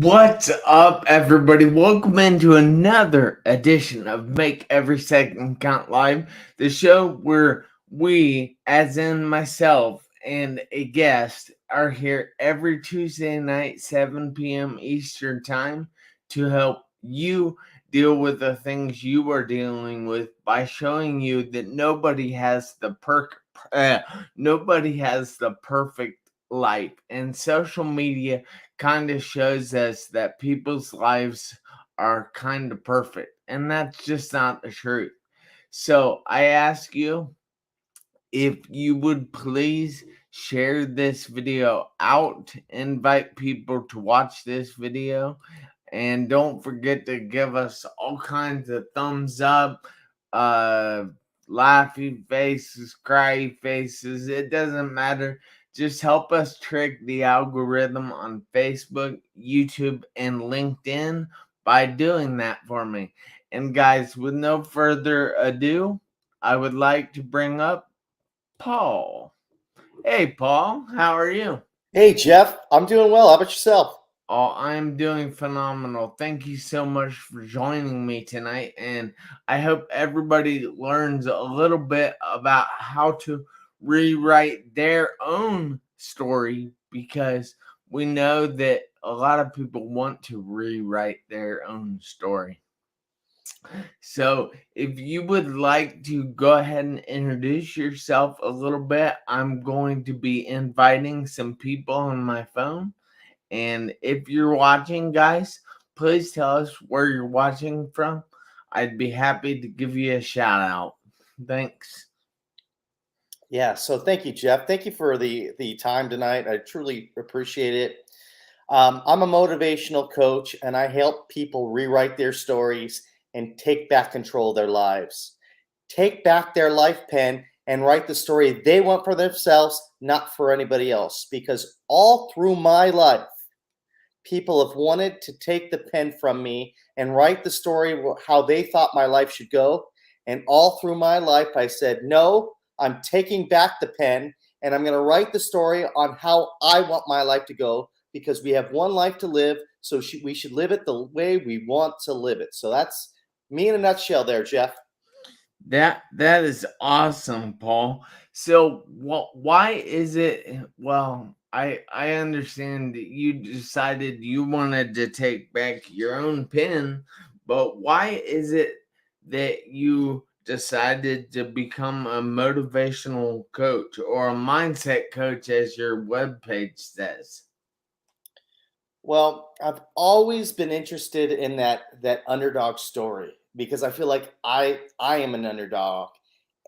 What's up, everybody? Welcome into another edition of Make Every Second Count Live, the show where we, as in myself and a guest, are here every Tuesday night, 7 p.m. Eastern Time, to help you deal with the things you are dealing with by showing you that nobody has the perfect life, and social media kind of shows us that people's lives are kind of perfect, and that's just not the truth. So I ask you if you would please share this video out, invite people to watch this video, and don't forget to give us all kinds of thumbs up, uh, laughy faces, cry faces. It doesn't matter. Just help us trick the algorithm on Facebook, YouTube, and LinkedIn by doing that for me. And guys, with no further ado, I would like to bring up Paul. Hey, Paul, how are you? Hey, Jeff. I'm doing well. How about yourself? Oh, I'm doing phenomenal. Thank you so much for joining me tonight. And I hope everybody learns a little bit about how to rewrite their own story, because we know that a lot of people want to rewrite their own story. So, if you would like to go ahead and introduce yourself a little bit, I'm going to be inviting some people on my phone. And if you're watching, guys, please tell us where you're watching from. I'd be happy to give you a shout out. Thanks. Yeah. So thank you, Jeff. Thank you for the time tonight. I truly appreciate it. I'm a motivational coach, and I help people rewrite their stories and take back control of their lives. Take back their life pen and write the story they want for themselves, not for anybody else. Because all through my life, people have wanted to take the pen from me and write the story how they thought my life should go. And all through my life, I said, no, I'm taking back the pen and I'm going to write the story on how I want my life to go, because we have one life to live. So we should live it the way we want to live it. So that's me in a nutshell there, Jeff. That is awesome, Paul. So, why is it? Well, I understand that you decided you wanted to take back your own pen, but why is it that you decided to become a motivational coach or a mindset coach, as your webpage says? Well, I've always been interested in that underdog story, because I feel like I am an underdog,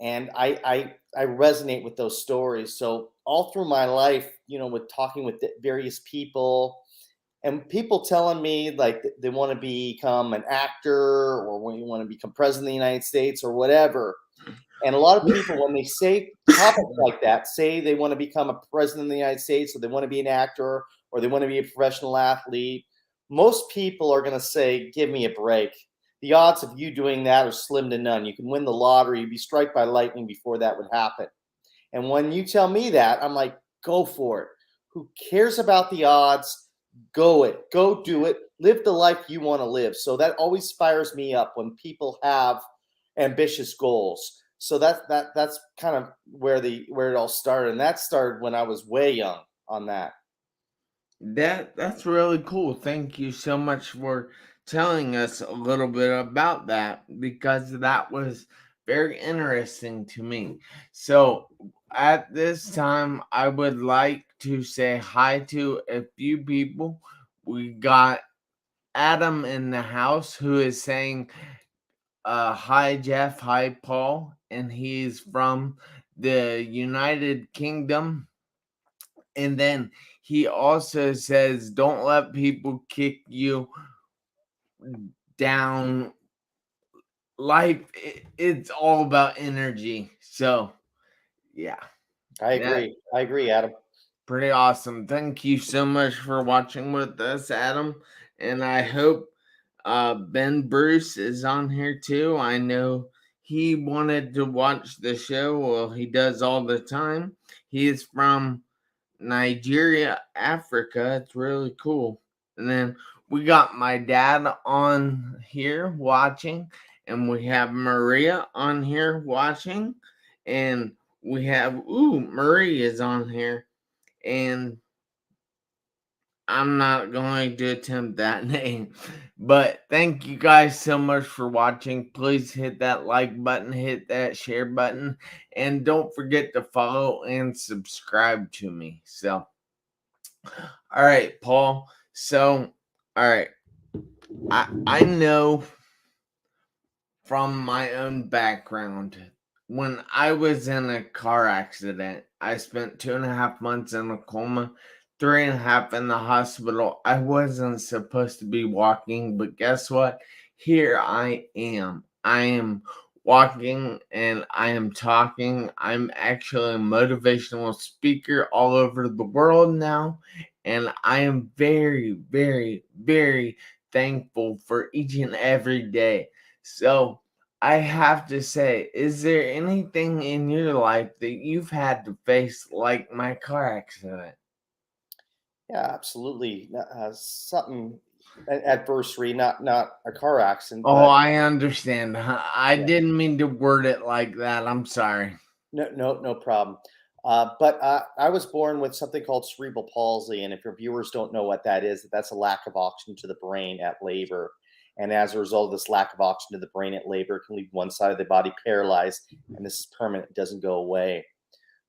and I resonate with those stories. So all through my life, with talking with various people, and people telling me like they want to become an actor, or when you want to become president of the United States or whatever. And a lot of people, when they say topics like that, say they want to become a president of the United States, or they want to be an actor, or they want to be a professional athlete. Most people are going to say, give me a break. The odds of you doing that are slim to none. You can win the lottery, you'd be struck by lightning before that would happen. And when you tell me that, I'm like, go for it. Who cares about the odds? Go do it. Live the life you want to live. So that always fires me up when people have ambitious goals. So that's kind of where it all started, and that started when I was way young on that. That's really cool. Thank you so much for telling us a little bit about that, because that was very interesting to me. So at this time, I would like to say hi to a few people. We got Adam in the house, who is saying, hi Jeff, hi Paul, and he's from the United Kingdom. And then he also says, don't let people kick you down. Life, it's all about energy. So, yeah, that I agree, Adam. pretty awesome. Thank you so much for watching with us, Adam. And I hope Ben Bruce is on here too. I know he wanted to watch the show. Well, he does all the time. He is from Nigeria, Africa. It's really cool. And then we got my dad on here watching, and we have Maria on here watching, and we have Marie is on here, and I'm not going to attempt that name. But thank you guys so much for watching. Please hit that like button, hit that share button, and don't forget to follow and subscribe to me. So, all right, Paul. So, all right. I know from my own background, when I was in a car accident, I spent 2.5 months in a coma, 3.5 in the hospital. I wasn't supposed to be walking, but guess what? Here I am. I am walking and I am talking. I'm actually a motivational speaker all over the world now. And I am very, very, very thankful for each and every day. So I have to say, is there anything in your life that you've had to face like my car accident? Yeah, absolutely. Something adversary, not a car accident, Oh, but I understand. I yeah, didn't mean to word it like that. I'm sorry. no problem. But I was born with something called cerebral palsy, and if your viewers don't know what that is, that's a lack of oxygen to the brain at labor. And as a result of this lack of oxygen to the brain at labor, it can leave one side of the body paralyzed, and this is permanent; it doesn't go away.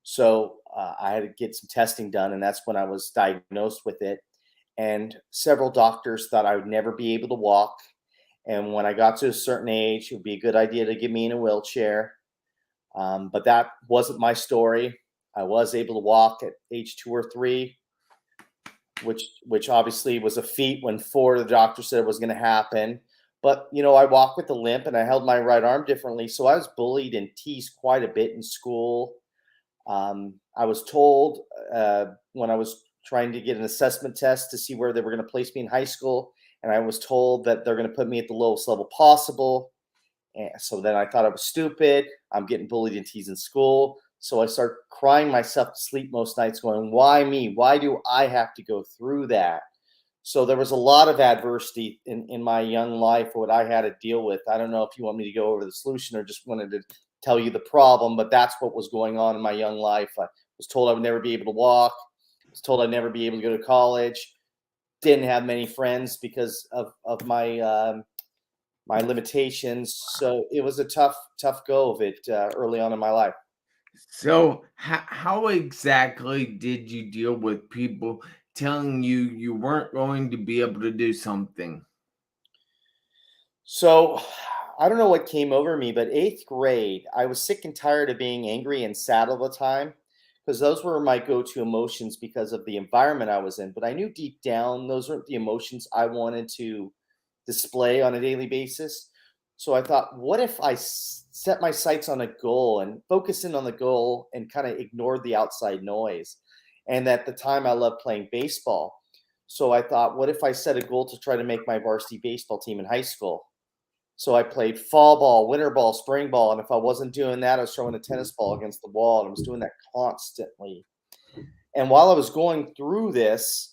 So I had to get some testing done, and that's when I was diagnosed with it. And several doctors thought I would never be able to walk. And when I got to a certain age, it would be a good idea to get me in a wheelchair. But that wasn't my story. I was able to walk at age 2 or 3, which obviously was a feat when 4 the doctor said it was going to happen. But I walked with a limp and I held my right arm differently. So I was bullied and teased quite a bit in school. I was told when I was trying to get an assessment test to see where they were going to place me in high school, and I was told that they're going to put me at the lowest level possible. And so then I thought I was stupid. I'm getting bullied and teased in school. So I start crying myself to sleep most nights, going, "Why me? Why do I have to go through that?" So there was a lot of adversity in my young life, what I had to deal with. I don't know if you want me to go over the solution or just wanted to tell you the problem, but that's what was going on in my young life. I was told I would never be able to walk. I was told I'd never be able to go to college. Didn't have many friends because of my limitations. So it was a tough go of it early on in my life. So, how exactly did you deal with people telling you you weren't going to be able to do something? So I don't know what came over me, but eighth grade, I was sick and tired of being angry and sad all the time because those were my go to emotions because of the environment I was in. But I knew deep down those weren't the emotions I wanted to display on a daily basis. So I thought, what if I set my sights on a goal and focus in on the goal and kind of ignored the outside noise? And at the time, I loved playing baseball. So I thought, what if I set a goal to try to make my varsity baseball team in high school? So I played fall ball, winter ball, spring ball. And if I wasn't doing that, I was throwing a tennis ball against the wall. And I was doing that constantly. And while I was going through this,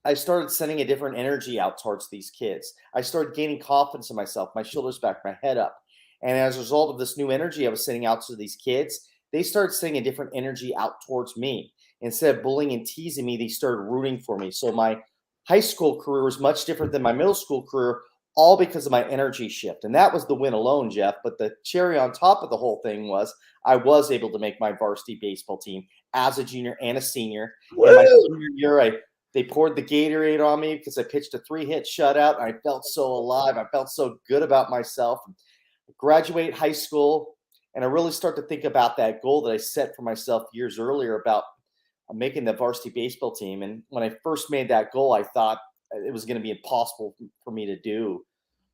I started sending a different energy out towards these kids. I started gaining confidence in myself, my shoulders back, my head up. And as a result of this new energy I was sending out to these kids, they started sending a different energy out towards me. Instead of bullying and teasing me, they started rooting for me. So my high school career was much different than my middle school career, all because of my energy shift. And that was the win alone, Jeff. But the cherry on top of the whole thing was I was able to make my varsity baseball team as a junior and a senior. In my Woo! senior year, they poured the Gatorade on me because I pitched a 3-hit shutout. And I felt so alive. I felt so good about myself. I graduate high school, and I really start to think about that goal that I set for myself years earlier about making the varsity baseball team. And when I first made that goal, I thought it was going to be impossible for me to do,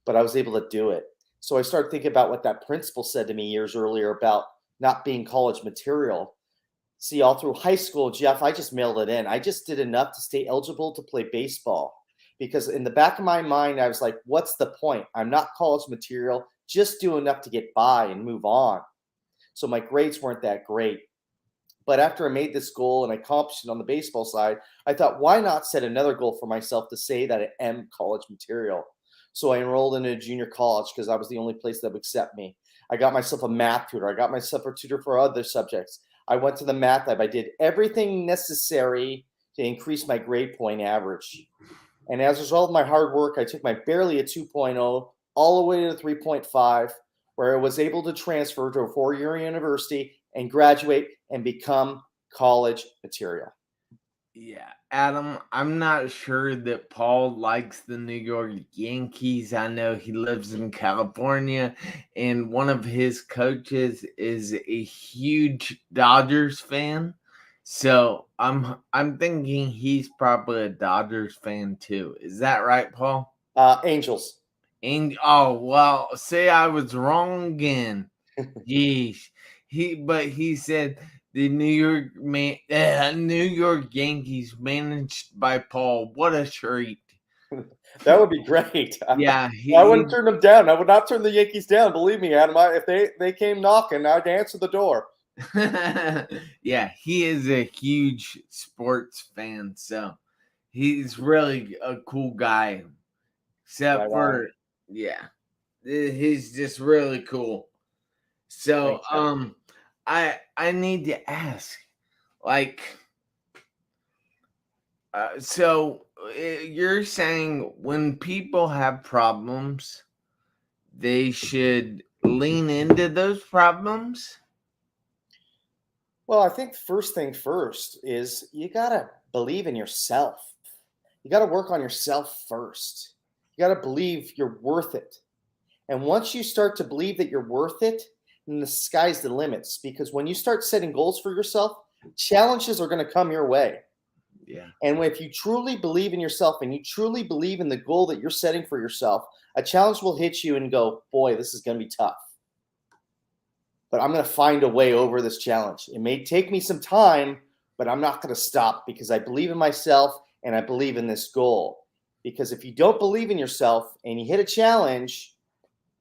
but I was able to do it. So I started thinking about what that principal said to me years earlier about not being college material. See, all through high school, Jeff, I just mailed it in. I just did enough to stay eligible to play baseball because in the back of my mind, I was like, what's the point? I'm not college material. Just do enough to get by and move on. So my grades weren't that great. But after I made this goal and I accomplished it on the baseball side, I thought, why not set another goal for myself to say that I am college material? So I enrolled in a junior college because I was the only place that would accept me. I got myself a math tutor. I got myself a tutor for other subjects. I went to the math lab. I did everything necessary to increase my grade point average. And as a result of my hard work, I took my barely a 2.0 all the way to 3.5, where I was able to transfer to a 4-year university and graduate and become college material. Yeah, Adam, I'm not sure that Paul likes the New York Yankees. I know he lives in California, and one of his coaches is a huge Dodgers fan. So I'm thinking he's probably a Dodgers fan too. Is that right, Paul? Angels. And oh well, say I was wrong again. Yeesh. He said the New York Yankees managed by Paul. What a treat. That would be great. Yeah, I wouldn't turn them down. I would not turn the Yankees down. Believe me, Adam. If they came knocking, I'd answer the door. yeah, he is a huge sports fan, so he's really a cool guy. Except Right on. for yeah, he's just really cool. So Thanks, Adam. I need to ask, like, so you're saying when people have problems, they should lean into those problems? Well, I think first thing first is you gotta believe in yourself. You gotta work on yourself first. You gotta believe you're worth it. And once you start to believe that you're worth it, then the sky's the limits. Because when you start setting goals for yourself, challenges are going to come your way. Yeah. And if you truly believe in yourself and you truly believe in the goal that you're setting for yourself, a challenge will hit you and go, boy, this is going to be tough. But I'm going to find a way over this challenge. It may take me some time, but I'm not going to stop because I believe in myself and I believe in this goal. Because if you don't believe in yourself and you hit a challenge,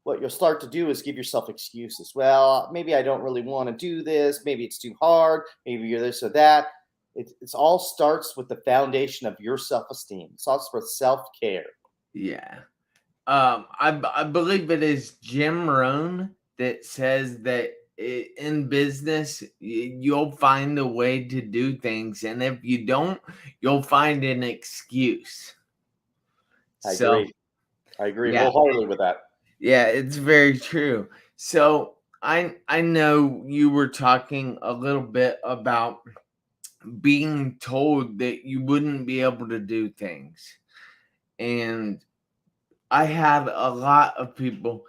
what you'll start to do is give yourself excuses. Well, maybe I don't really want to do this. Maybe it's too hard. Maybe you're this or that. It's all starts with the foundation of your self-esteem. It starts with self-care. Yeah. I believe it is Jim Rohn that says that in business you'll find a way to do things, and if you don't, you'll find an excuse. I So agree. I agree yeah, wholeheartedly with that. yeah, it's very true. So I know you were talking a little bit about being told that you wouldn't be able to do things, and I had a lot of people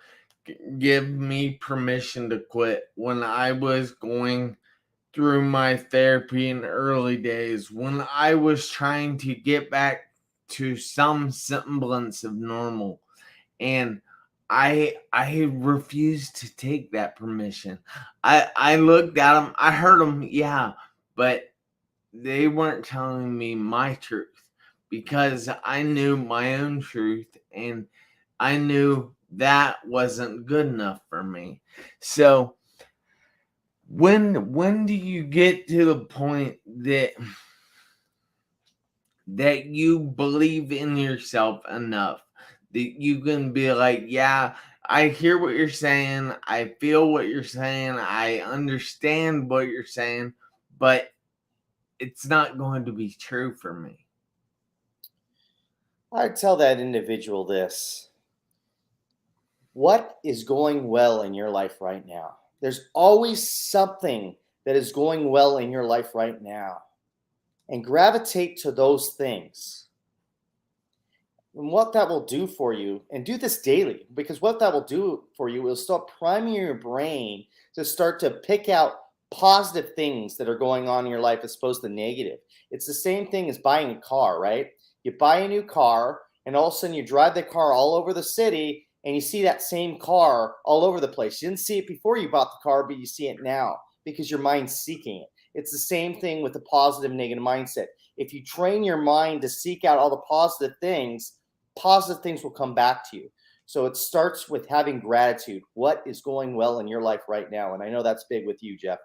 give me permission to quit when I was going through my therapy in the early days, when I was trying to get back to some semblance of normal. And I refused to take that permission. I looked at them, I heard them, yeah, but they weren't telling me my truth because I knew my own truth, and I knew that wasn't good enough for me. So when do you get to the point that you believe in yourself enough that you can be like, yeah, I hear what you're saying, I feel what you're saying, I understand what you're saying, but it's not going to be true for me? I tell that individual this. What is going well in your life right now? There's always something that is going well in your life right now. And gravitate to those things. And what that will do for you, and do this daily, because what that will do for you is start priming your brain to start to pick out positive things that are going on in your life as opposed to negative. It's the same thing as buying a car, right? You buy a new car, and all of a sudden you drive the car all over the city, and you see that same car all over the place. You didn't see it before you bought the car, but you see it now because your mind's seeking it. It's the same thing with the positive and negative mindset. If you train your mind to seek out all the positive things will come back to you. So it starts with having gratitude. What is going well in your life right now? And I know that's big with you, Jeff.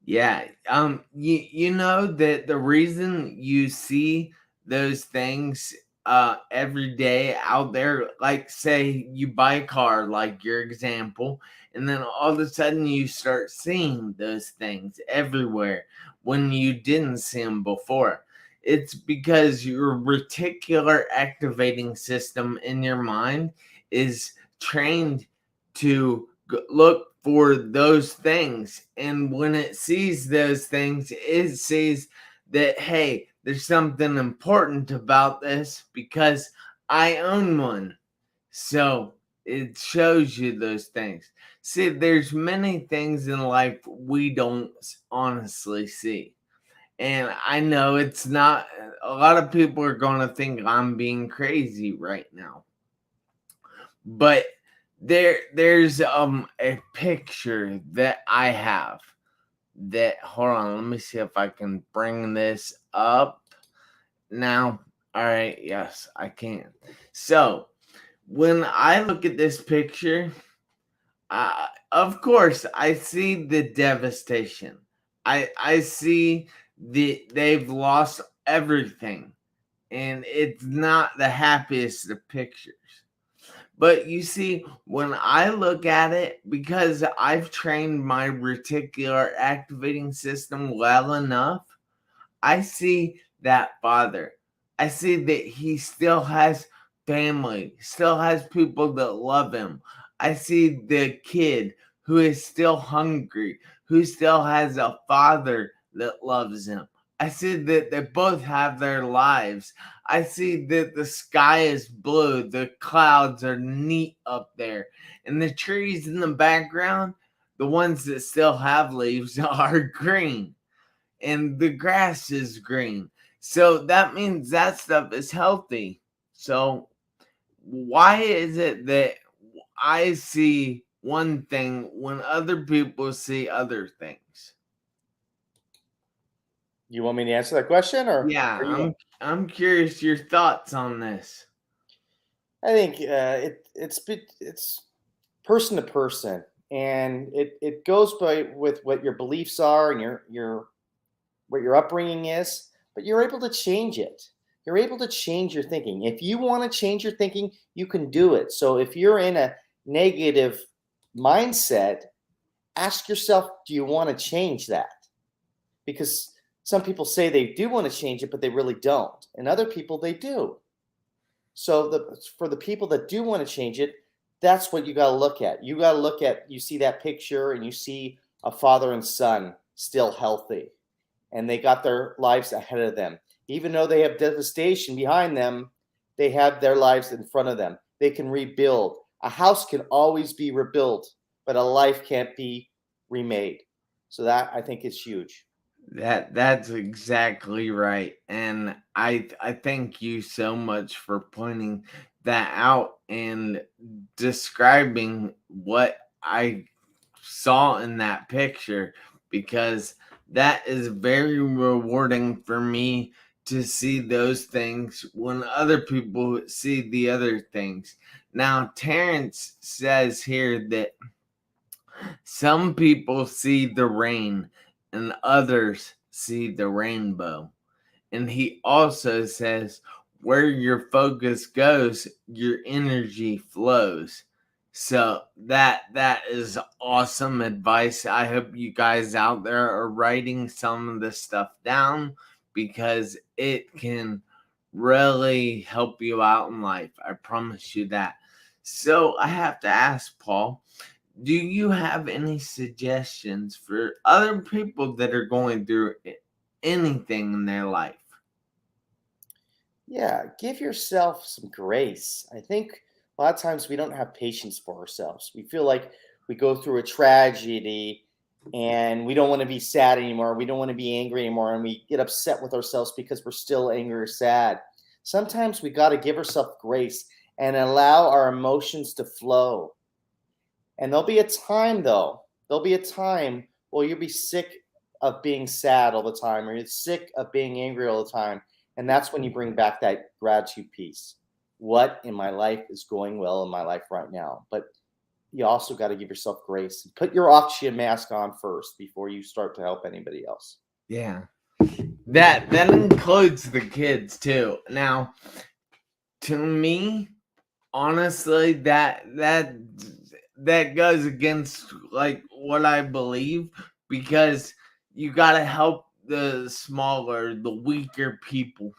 Yeah. You know that the reason you see those things every day out there, like say you buy a car, like your example, and then all of a sudden you start seeing those things everywhere when you didn't see them before. It's because your reticular activating system in your mind is trained to look for those things. And when it sees those things, it sees that, hey, there's something important about this because I own one. So it shows you those things. See, there's many things in life we don't honestly see. And I know it's not, a lot of people are going to think I'm being crazy right now. But there's a picture that I have that, hold on, let me see if I can bring this up now. All right, yes, I can. So when I look at this picture, of course I see the devastation. I see they've lost everything, and it's not the happiest of pictures. But you see, when I look at it, because I've trained my reticular activating system well enough, I see that father. I see that he still has family, still has people that love him. I see the kid who is still hungry, who still has a father that loves him. I see that they both have their lives. I see that the sky is blue, the clouds are neat up there, and the trees in the background, the ones that still have leaves, are green, and the grass is green. So that means that stuff is healthy. So why is it that I see one thing when other people see other things? You want me to answer that question, Yeah, or you want? I'm curious your thoughts on this. I think it's person to person, and it goes by with what your beliefs are and your what your upbringing is. But you're able to change it. You're able to change your thinking. If you want to change your thinking, you can do it. So if you're in a negative mindset, ask yourself, do you want to change that? Because some people say they do want to change it, but they really don't, and other people they do. So for the people that do want to change it, that's what you got to look at. You got to look at, you see that picture and you see a father and son still healthy, and they got their lives ahead of them. Even though they have devastation behind them, they have their lives in front of them. They can rebuild. A house can always be rebuilt, but a life can't be remade. So that, I think, is huge. That's exactly right. And I thank you so much for pointing that out and describing what I saw in that picture, because that is very rewarding for me to see those things when other people see the other things. Now, Terrence says here that some people see the rain and others see the rainbow. And he also says, where your focus goes, your energy flows. So that is awesome advice. I hope you guys out there are writing some of this stuff down, because it can really help you out in life. I promise you that. So I have to ask Paul, do you have any suggestions for other people that are going through anything in their life? Yeah, give yourself some grace. I think a lot of times we don't have patience for ourselves. We feel like we go through a tragedy and we don't want to be sad anymore. We don't want to be angry anymore. And we get upset with ourselves because we're still angry or sad. Sometimes we got to give ourselves grace and allow our emotions to flow. And there'll be a time, though, there'll be a time where you'll be sick of being sad all the time, or you're sick of being angry all the time. And that's when you bring back that gratitude piece. What in my life is going well in my life right now? But you also got to give yourself grace. Put your oxygen mask on first before you start to help anybody else. Yeah. That includes the kids too. Now, to me, honestly, that goes against like what I believe, because you got to help the smaller, the weaker people,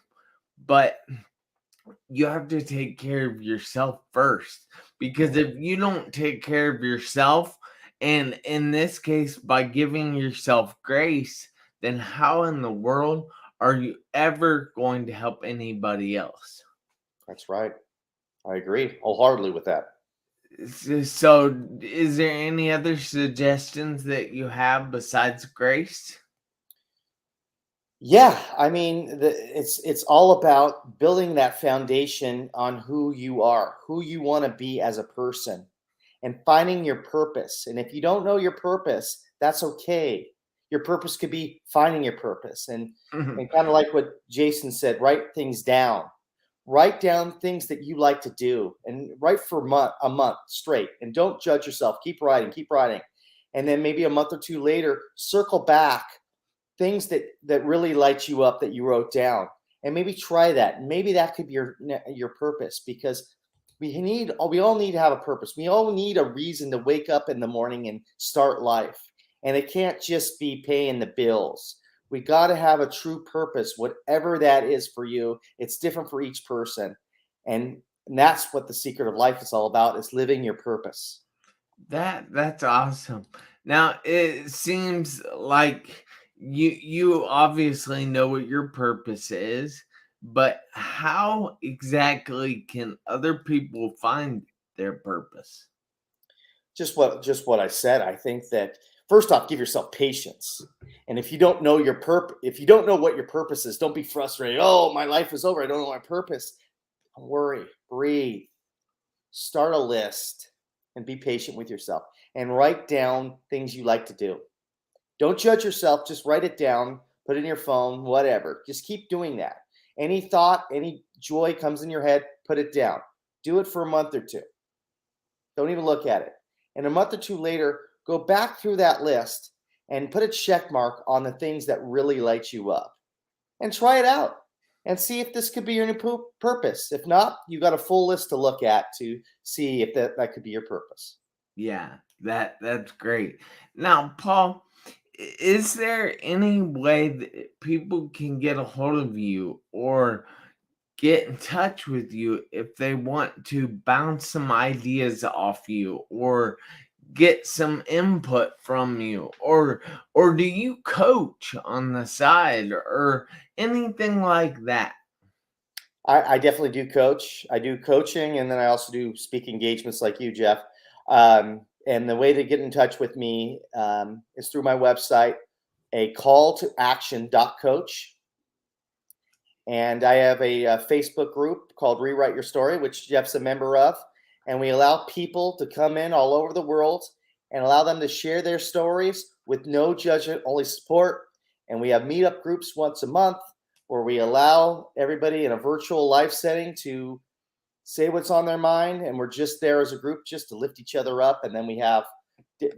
but you have to take care of yourself first, because if you don't take care of yourself, and in this case by giving yourself grace, then how in the world are you ever going to help anybody else? That's right. I agree wholeheartedly with that. So, is there any other suggestions that you have besides grace? Yeah, I mean, it's all about building that foundation on who you are, who you want to be as a person, and finding your purpose. And if you don't know your purpose, that's okay. Your purpose could be finding your purpose, and kind of like what Jason said, write things down. Write down things that you like to do, and write for a month straight. And don't judge yourself. Keep writing, and then maybe a month or two later, circle back things that really light you up that you wrote down, and maybe try that. Maybe that could be your purpose, because we all need to have a purpose. We all need a reason to wake up in the morning and start life, and it can't just be paying the bills. We got to have a true purpose, whatever that is for you. It's different for each person, and that's what the secret of life is all about, is living your purpose. That's awesome. Now it seems like you obviously know what your purpose is, but how exactly can other people find their purpose? Just what I said. I think that first off, give yourself patience. And if you don't know if you don't know what your purpose is, don't be frustrated. Oh, my life is over. I don't know my purpose. Don't worry. Breathe. Start a list and be patient with yourself, and write down things you like to do. Don't judge yourself. Just write it down. Put it in your phone. Whatever. Just keep doing that. Any thought, any joy comes in your head, put it down. Do it for a month or two. Don't even look at it. And a month or two later, go back through that list and put a check mark on the things that really light you up, and try it out and see if this could be your new purpose. If not, you got a full list to look at to see if that could be your purpose. Yeah, that's great. Now, Paul, is there any way that people can get a hold of you or get in touch with you if they want to bounce some ideas off you or get some input from you, or do you coach on the side or anything like that? I definitely do coach. I do coaching, and then I also do speak engagements like you, Jeff. And the way to get in touch with me is through my website, a call to action.coach. And I have a Facebook group called Rewrite Your Story, which Jeff's a member of. And we allow people to come in all over the world and allow them to share their stories with no judgment, only support. And we have meetup groups once a month where we allow everybody in a virtual life setting to say what's on their mind. And we're just there as a group just to lift each other up. And then we have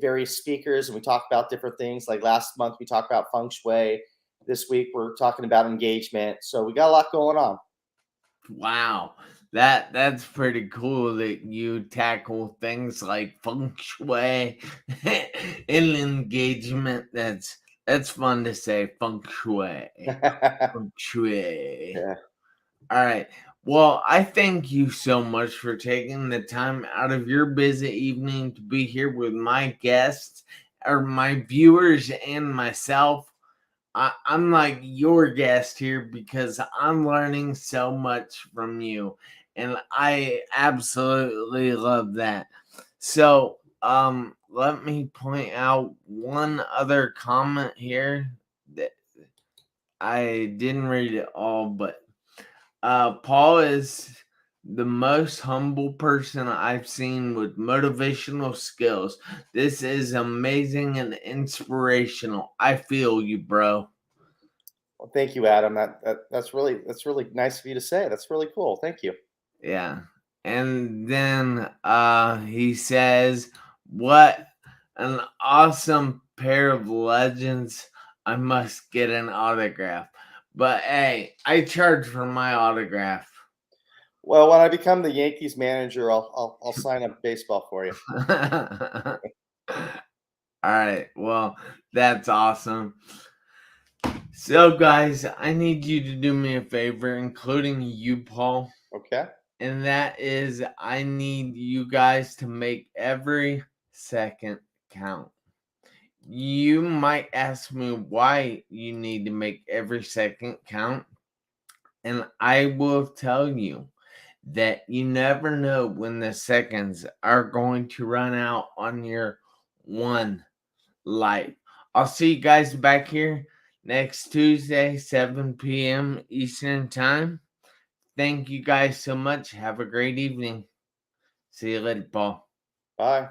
various speakers, and we talk about different things. Like last month, we talked about feng shui. This week, we're talking about engagement. So we got a lot going on. Wow, that's pretty cool that you tackle things like feng shui and engagement. That's fun to say, feng shui. Feng shui. Yeah. All right. Well, I thank you so much for taking the time out of your busy evening to be here with my guests or my viewers and myself. I'm like your guest here because I'm learning so much from you, and I absolutely love that. So, let me point out one other comment here that I didn't read it all, but Paul is the most humble person I've seen with motivational skills. This is amazing and inspirational. I feel you, bro. Well, thank you, Adam. That's really nice of you to say. That's really cool. Thank you. Yeah. And then he says, "What an awesome pair of legends. I must get an autograph." But hey, I charge for my autograph. Well, when I become the Yankees manager, I'll sign a baseball for you. All right. Well, that's awesome. So, guys, I need you to do me a favor, including you, Paul. Okay. And that is, I need you guys to make every second count. You might ask me why you need to make every second count, and I will tell you that you never know when the seconds are going to run out on your one life. I'll see you guys back here next Tuesday, 7 p.m. Eastern Time. Thank you guys so much. Have a great evening. See you later, Paul. Bye.